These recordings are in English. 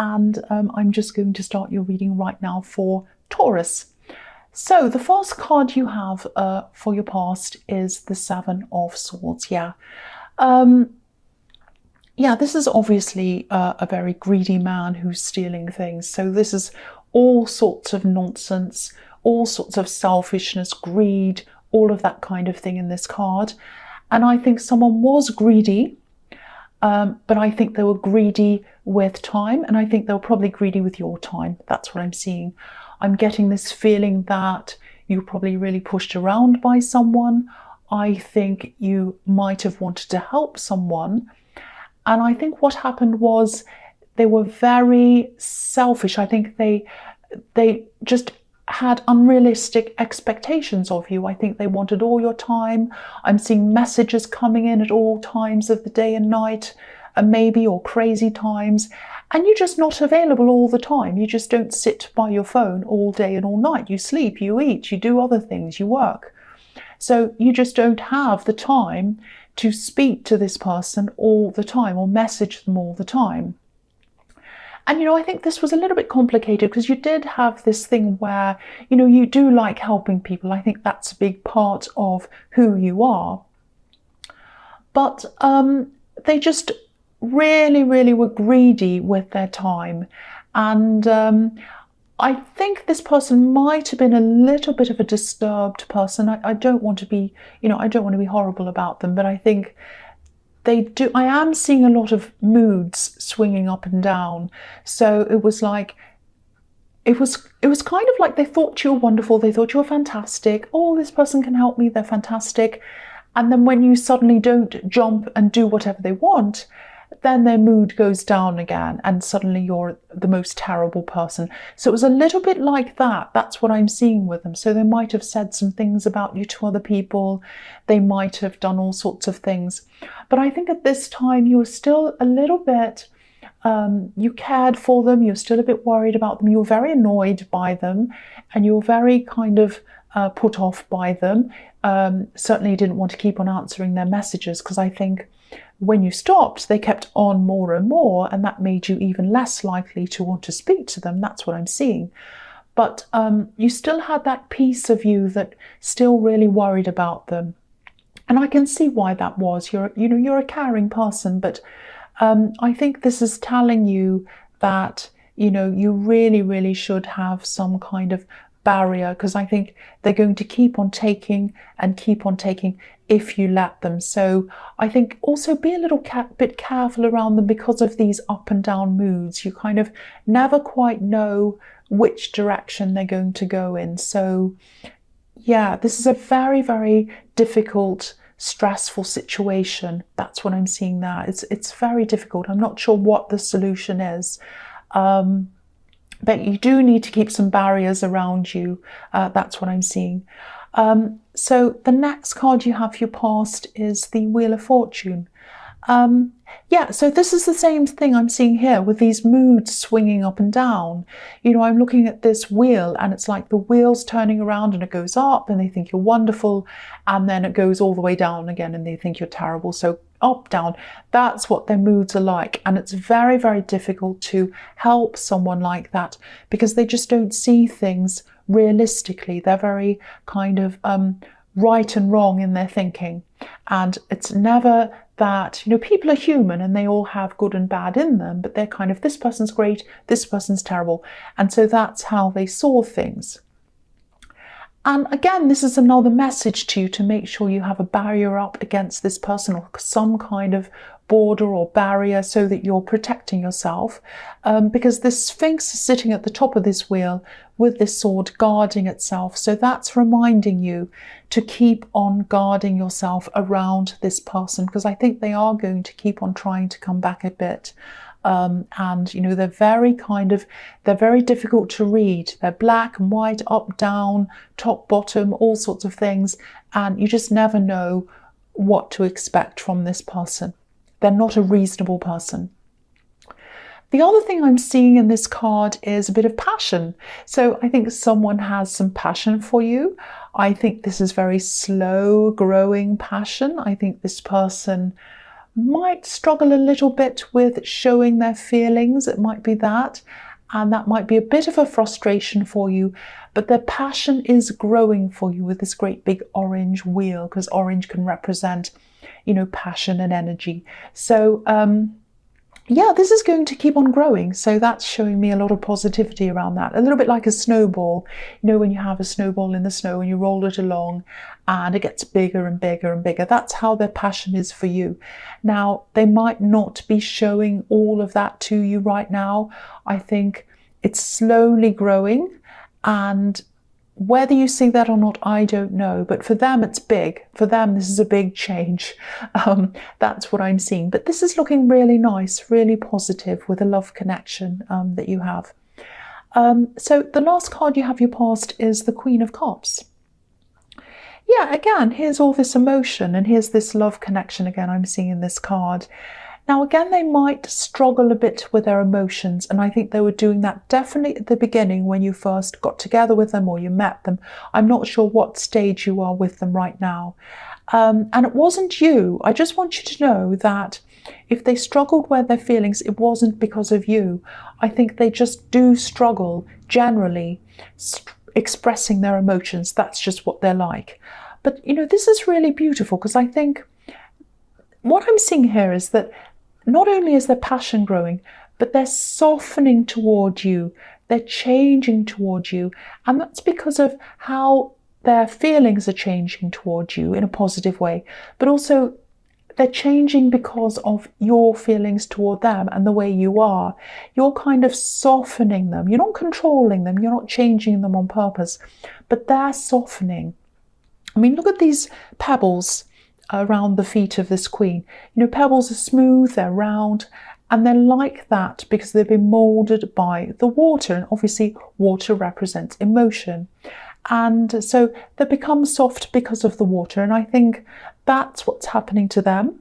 and I'm just going to start your reading right now for Taurus. So the first card you have for your past is the Seven of Swords. Yeah, this is obviously a very greedy man who's stealing things. So this is all sorts of nonsense, all sorts of selfishness, greed, all of that kind of thing in this card. And I think someone was greedy, but I think they were greedy with time, and I think they were probably greedy with your time. That's what I'm seeing. I'm getting this feeling that you were probably really pushed around by someone. I think you might have wanted to help someone. And I think what happened was they were very selfish. I think they just had unrealistic expectations of you. I think they wanted all your time. I'm seeing messages coming in at all times of the day and night, maybe, or crazy times. And you're just not available all the time. You just don't sit by your phone all day and all night. You sleep, you eat, you do other things, you work. So you just don't have the time to speak to this person all the time or message them all the time. And, I think this was a little bit complicated because you did have this thing where, you do like helping people. I think that's a big part of who you are. But they just really, really were greedy with their time. And I think this person might have been a little bit of a disturbed person. I don't want to be, I don't want to be horrible about them, but I think they do. I am seeing a lot of moods swinging up and down. So it was like, it was kind of like they thought you were wonderful. They thought you were fantastic. Oh, this person can help me. They're fantastic. And then when you suddenly don't jump and do whatever they want, then their mood goes down again, and suddenly you're the most terrible person. So it was a little bit like that. That's what I'm seeing with them. So they might have said some things about you to other people. They might have done all sorts of things. But I think at this time you were still a little bit, you cared for them. You're still a bit worried about them. You were very annoyed by them, and you were very kind of put off by them. Certainly didn't want to keep on answering their messages, because I think when you stopped, they kept on more and more, and that made you even less likely to want to speak to them. That's what I'm seeing. But you still had that piece of you that still really worried about them. And I can see why that was. You're a caring person, but I think this is telling you that, you really, really should have some kind of barrier, because I think they're going to keep on taking and keep on taking if you let them. So I think also be a little bit careful around them because of these up and down moods. You kind of never quite know which direction they're going to go in. So yeah, this is a very, very difficult, stressful situation. That's what I'm seeing there. It's very difficult. I'm not sure what the solution is. But you do need to keep some barriers around you. That's what I'm seeing. So the next card you have for your past is the Wheel of Fortune. So this is the same thing I'm seeing here with these moods swinging up and down. I'm looking at this wheel, and it's like the wheel's turning around, and it goes up and they think you're wonderful, and then it goes all the way down again and they think you're terrible. So up, down, that's what their moods are like. And it's very, very difficult to help someone like that because they just don't see things realistically. They're very kind of right and wrong in their thinking. And it's never that, people are human and they all have good and bad in them, but they're kind of, this person's great, this person's terrible. And so that's how they saw things. And again, this is another message to you to make sure you have a barrier up against this person, or some kind of border or barrier, so that you're protecting yourself. Because this Sphinx is sitting at the top of this wheel with this sword guarding itself. So that's reminding you to keep on guarding yourself around this person, because I think they are going to keep on trying to come back a bit. And they're very difficult to read. They're black and white, up, down, top, bottom, all sorts of things, and you just never know what to expect from this person. They're not a reasonable person. The other thing I'm seeing in this card is a bit of passion. So I think someone has some passion for you. I think this is very slow growing passion. I think this person might struggle a little bit with showing their feelings. It might be that, and that might be a bit of a frustration for you, but their passion is growing for you with this great big orange wheel, because orange can represent, you know, passion and energy. So yeah, this is going to keep on growing. So that's showing me a lot of positivity around that. A little bit like a snowball. You know, when you have a snowball in the snow and you roll it along and it gets bigger and bigger and bigger. That's how their passion is for you. Now, they might not be showing all of that to you right now. I think it's slowly growing, and whether you see that or not, I don't know. But for them, it's big. For them, this is a big change. That's what I'm seeing. But this is looking really nice, really positive with a love connection that you have. So the last card you have your past is the Queen of Cups. Yeah, again, here's all this emotion and here's this love connection again I'm seeing in this card. Now, again, they might struggle a bit with their emotions, and I think they were doing that definitely at the beginning when you first got together with them or you met them. I'm not sure what stage you are with them right now. And it wasn't you. I just want you to know that if they struggled with their feelings, it wasn't because of you. I think they just do struggle generally expressing their emotions. That's just what they're like. But, you know, this is really beautiful, because I think what I'm seeing here is that not only is their passion growing, but they're softening toward you, they're changing toward you, and that's because of how their feelings are changing toward you in a positive way, but also they're changing because of your feelings toward them and the way you are. You're kind of softening them. You're not controlling them, you're not changing them on purpose, but they're softening. I mean, look at these pebbles around the feet of this queen. You know, pebbles are smooth, they're round, and they're like that because they've been molded by the water, and obviously water represents emotion. And so they become soft because of the water, and I think that's what's happening to them.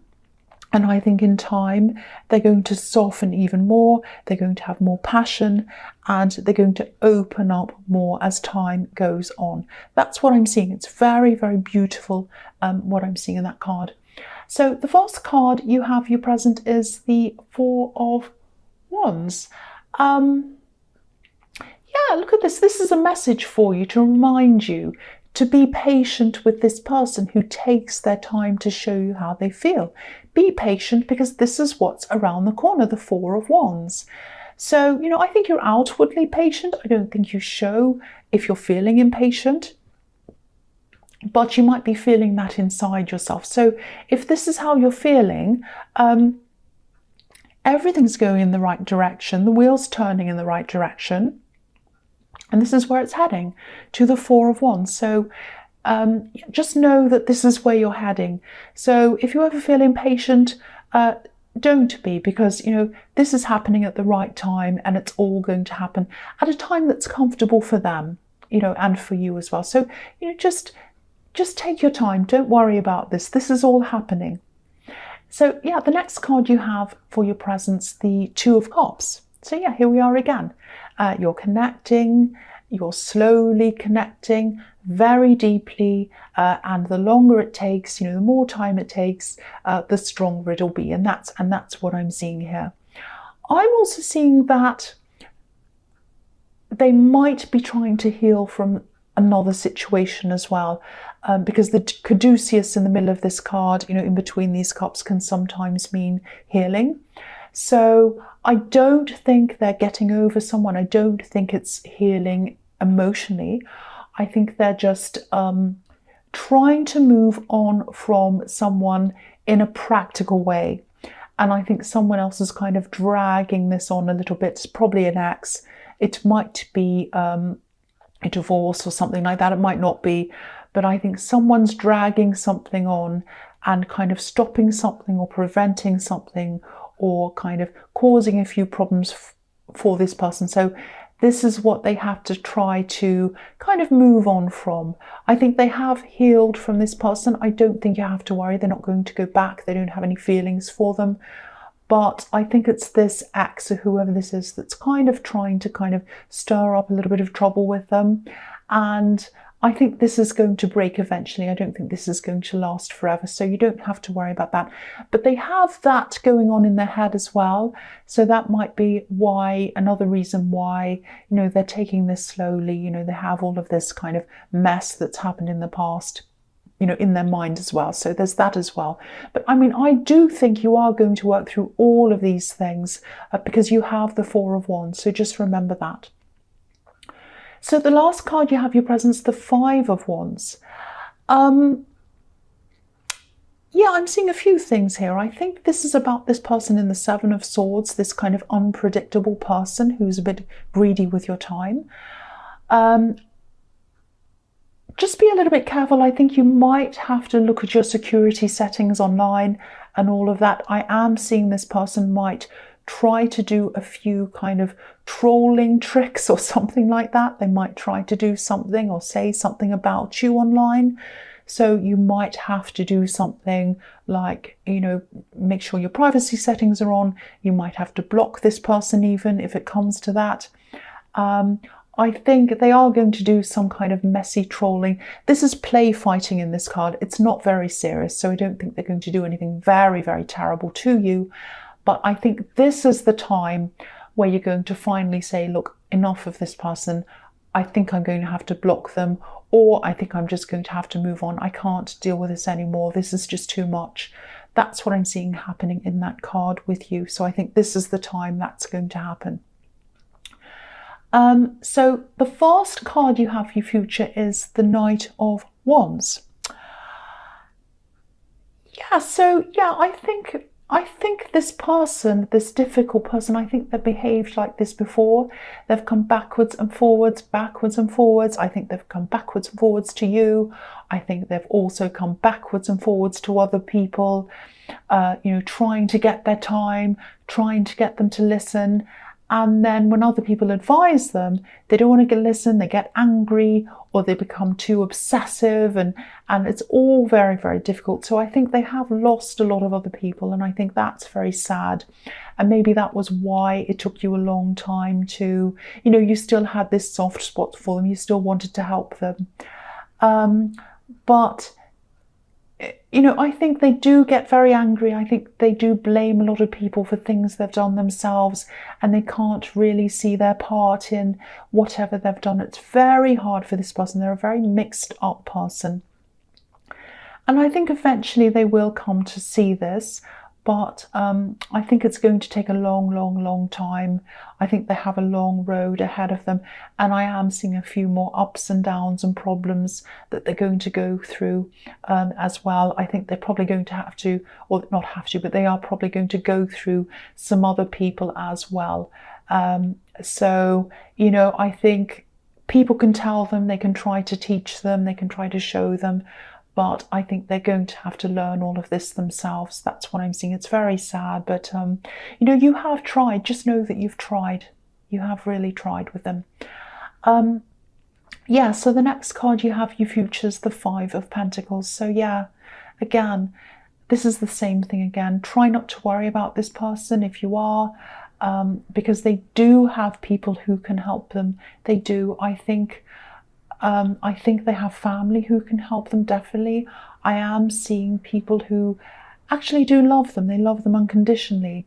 And I think in time, they're going to soften even more, they're going to have more passion, and they're going to open up more as time goes on. That's what I'm seeing. It's very, very beautiful, what I'm seeing in that card. So the first card you have your present is the Four of Wands. Yeah, look at this. This is a message for you to remind you to be patient with this person who takes their time to show you how they feel. Be patient, because this is what's around the corner, the Four of Wands. So, you know, I think you're outwardly patient. I don't think you show if you're feeling impatient, but you might be feeling that inside yourself. So if this is how you're feeling, everything's going in the right direction. The wheel's turning in the right direction. And this is where it's heading, to the Four of Wands. So just know that this is where you're heading. So if you ever feel impatient, don't be, because, you know, this is happening at the right time, and it's all going to happen at a time that's comfortable for them, you know, and for you as well. So, you know, just take your time. Don't worry about this. This is all happening. So yeah, the next card you have for your presence, the Two of Cups. So yeah, here we are again. You're connecting, you're slowly connecting very deeply, and the longer it takes, you know, the more time it takes, the stronger it'll be. And that's what I'm seeing here. I'm also seeing that they might be trying to heal from another situation as well, because the caduceus in the middle of this card, you know, in between these cups, can sometimes mean healing. So I don't think they're getting over someone. I don't think it's healing emotionally. I think they're just trying to move on from someone in a practical way. And I think someone else is kind of dragging this on a little bit. It's probably an ex. It might be a divorce or something like that. It might not be. But I think someone's dragging something on and kind of stopping something or preventing something, or kind of causing a few problems for this person. So this is what they have to try to kind of move on from. I think they have healed from this person. I don't think you have to worry. They're not going to go back. They don't have any feelings for them. But I think it's this ex, or whoever this is, that's kind of trying to kind of stir up a little bit of trouble with them. And I think this is going to break eventually. I don't think this is going to last forever, so you don't have to worry about that. But they have that going on in their head as well, so that might be why, another reason why, you know, they're taking this slowly. You know, they have all of this kind of mess that's happened in the past, you know, in their mind as well. So there's that as well. But I mean, I do think you are going to work through all of these things because you have the Four of Wands. So just remember that. So the last card you have your presence, the Five of Wands. Yeah, I'm seeing a few things here. I think this is about this person in the Seven of Swords, this kind of unpredictable person who's a bit greedy with your time. Just be a little bit careful. I think you might have to look at your security settings online and all of that. I am seeing this person might try to do a few kind of trolling tricks or something like that. They might try to do something or say something about you online. So you might have to do something like, you know, make sure your privacy settings are on. You might have to block this person even if it comes to that. I think they are going to do some kind of messy trolling. This is play fighting in this card. It's not very serious, so I don't think they're going to do anything very, very terrible to you. But I think this is the time where you're going to finally say, look, enough of this person. I think I'm going to have to block them, or I think I'm just going to have to move on. I can't deal with this anymore. This is just too much. That's what I'm seeing happening in that card with you. So I think this is the time that's going to happen. So the first card you have for your future is the Knight of Wands. Yeah, so yeah, I think this person, this difficult person, I think they've behaved like this before. They've come backwards and forwards, backwards and forwards. I think they've come backwards and forwards to you. I think they've also come backwards and forwards to other people, you know, trying to get their time, trying to get them to listen. And then when other people advise them, they don't want to listen, they get angry, or they become too obsessive, and it's all very, very difficult. So I think they have lost a lot of other people, and I think that's very sad. And maybe that was why it took you a long time to, you know, you still had this soft spot for them, you still wanted to help them. But you know, I think they do get very angry. I think they do blame a lot of people for things they've done themselves, and they can't really see their part in whatever they've done. It's very hard for this person. They're a very mixed up person. And I think eventually they will come to see this, but I think it's going to take a long, long, long time. I think they have a long road ahead of them, and I am seeing a few more ups and downs and problems that they're going to go through as well. I think they're probably going to have to, or not have to, but they are probably going to go through some other people as well. So, you know, I think people can tell them, they can try to teach them, they can try to show them, but I think they're going to have to learn all of this themselves. That's what I'm seeing. It's very sad, but you know, you have tried. Just know that you've tried. You have really tried with them. Yeah, so the next card you have, your future's the Five of Pentacles. So yeah, again, this is the same thing again. Try not to worry about this person if you are, because they do have people who can help them. They do. I think they have family who can help them, definitely. I am seeing people who actually do love them. They love them unconditionally.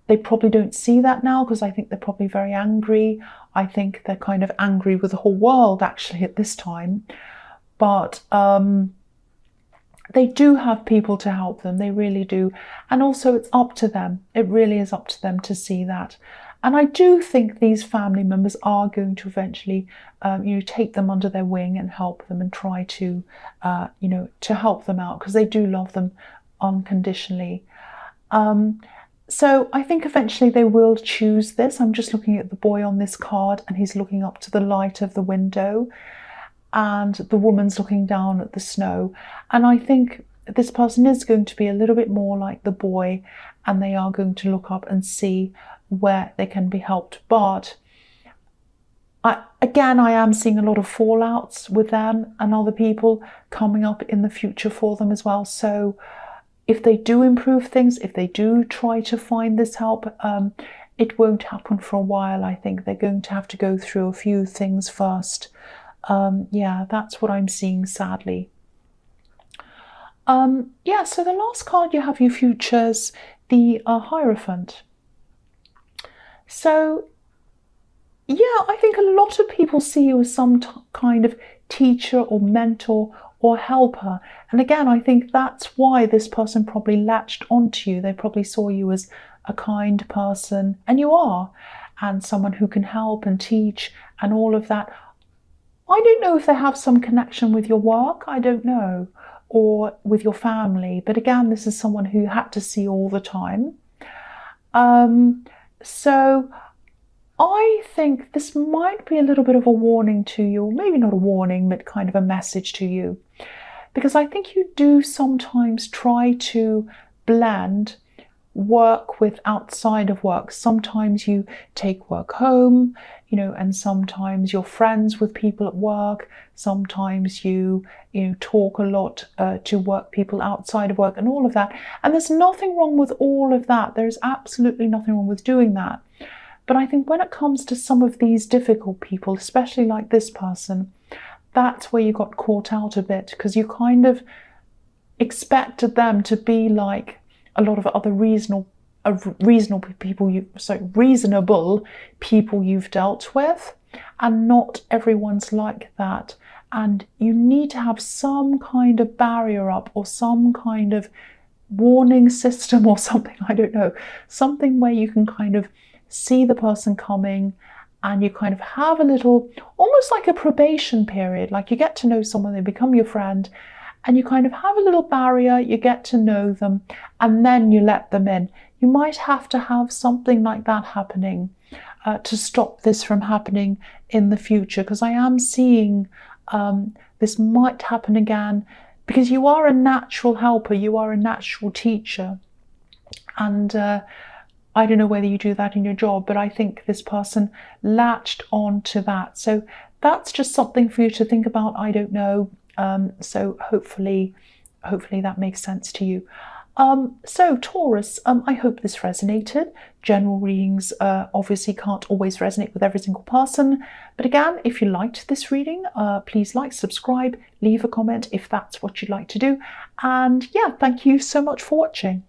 They probably don't see that now because I think they're probably very angry. I think they're kind of angry with the whole world actually at this time. But they do have people to help them. They really do. And also it's up to them. It really is up to them to see that. And I do think these family members are going to eventually, you know, take them under their wing and help them and try to, you know, to help them out because they do love them unconditionally. So I think eventually they will choose this. I'm just looking at the boy on this card and he's looking up to the light of the window and the woman's looking down at the snow. And I think this person is going to be a little bit more like the boy and they are going to look up and see where they can be helped. But again, I am seeing a lot of fallouts with them and other people coming up in the future for them as well. So if they do improve things, if they do try to find this help, it won't happen for a while. I think they're going to have to go through a few things first Yeah, that's what I'm seeing, sadly. Yeah, so the last card you have, your futures, the Hierophant. So, yeah, I think a lot of people see you as some kind of teacher or mentor or helper. And again, I think that's why this person probably latched onto you. They probably saw you as a kind person, and you are, and someone who can help and teach and all of that. I don't know if they have some connection with your work, I don't know, or with your family. But again, this is someone who you had to see all the time. So I think this might be a little bit of a warning to you, or maybe not a warning, but kind of a message to you. Because I think you do sometimes try to blend work with outside of work. Sometimes you take work home, you know, and sometimes you're friends with people at work. Sometimes you talk a lot to work people outside of work and all of that. And there's nothing wrong with all of that. There's absolutely nothing wrong with doing that. But I think when it comes to some of these difficult people, especially like this person, that's where you got caught out a bit, because you kind of expected them to be like a lot of other reasonable people you've dealt with, and not everyone's like that. And you need to have some kind of barrier up, or some kind of warning system or something, I don't know, something where you can kind of see the person coming, and you kind of have a little, almost like a probation period, like you get to know someone, they become your friend, and you kind of have a little barrier, you get to know them, and then you let them in. You might have to have something like that happening to stop this from happening in the future, because I am seeing this might happen again, because you are a natural helper, you are a natural teacher, and I don't know whether you do that in your job, but I think this person latched on to that. So that's just something for you to think about. I don't know. So hopefully that makes sense to you. So Taurus, I hope this resonated. General readings obviously can't always resonate with every single person. But again, if you liked this reading, please like, subscribe, leave a comment if that's what you'd like to do. And yeah, thank you so much for watching.